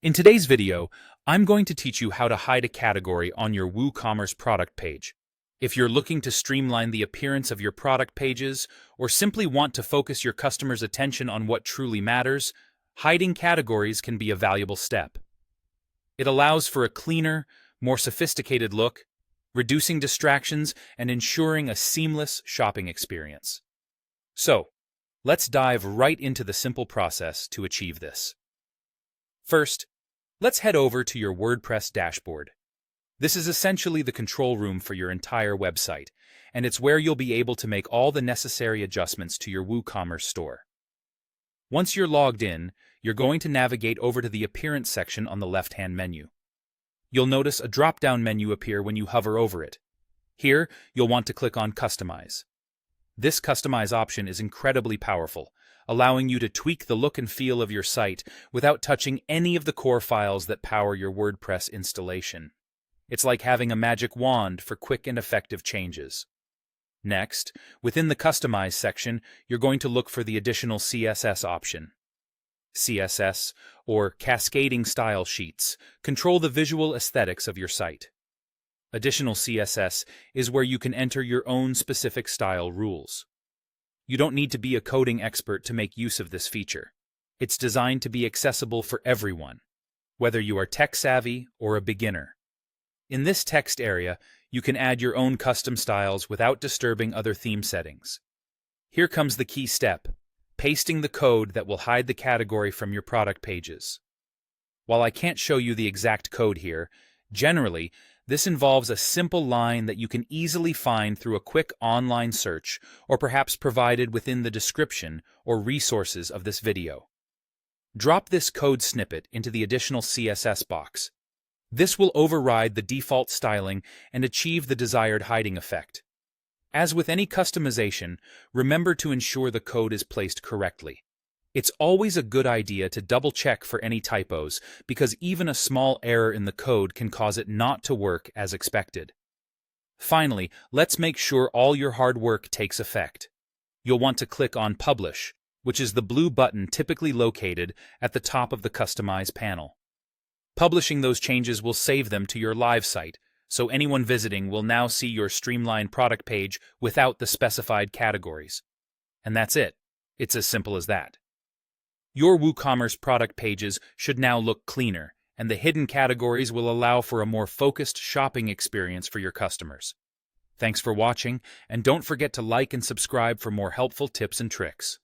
In today's video, I'm going to teach you how to hide a category on your WooCommerce product page. If you're looking to streamline the appearance of your product pages or simply want to focus your customers' attention on what truly matters, hiding categories can be a valuable step. It allows for a cleaner, more sophisticated look, reducing distractions and ensuring a seamless shopping experience. So, let's dive right into the simple process to achieve this. First, let's head over to your WordPress dashboard. This is essentially the control room for your entire website, and it's where you'll be able to make all the necessary adjustments to your WooCommerce store. Once you're logged in, you're going to navigate over to the Appearance section on the left-hand menu. You'll notice a drop-down menu appear when you hover over it. Here, you'll want to click on Customize. This Customize option is incredibly powerful, allowing you to tweak the look and feel of your site without touching any of the core files that power your WordPress installation. It's like having a magic wand for quick and effective changes. Next, within the Customize section, you're going to look for the additional CSS option. CSS, or Cascading Style Sheets, control the visual aesthetics of your site. Additional CSS is where you can enter your own specific style rules. You don't need to be a coding expert to make use of this feature. It's designed to be accessible for everyone, whether you are tech-savvy or a beginner. In this text area, you can add your own custom styles without disturbing other theme settings. Here comes the key step: pasting the code that will hide the category from your product pages. While I can't show you the exact code here, generally, this involves a simple line that you can easily find through a quick online search or perhaps provided within the description or resources of this video. Drop this code snippet into the additional CSS box. This will override the default styling and achieve the desired hiding effect. As with any customization, remember to ensure the code is placed correctly. It's always a good idea to double-check for any typos, because even a small error in the code can cause it not to work as expected. Finally, let's make sure all your hard work takes effect. You'll want to click on Publish, which is the blue button typically located at the top of the Customize panel. Publishing those changes will save them to your live site, so anyone visiting will now see your streamlined product page without the specified categories. And that's it. It's as simple as that. Your WooCommerce product pages should now look cleaner, and the hidden categories will allow for a more focused shopping experience for your customers. Thanks for watching, and don't forget to like and subscribe for more helpful tips and tricks.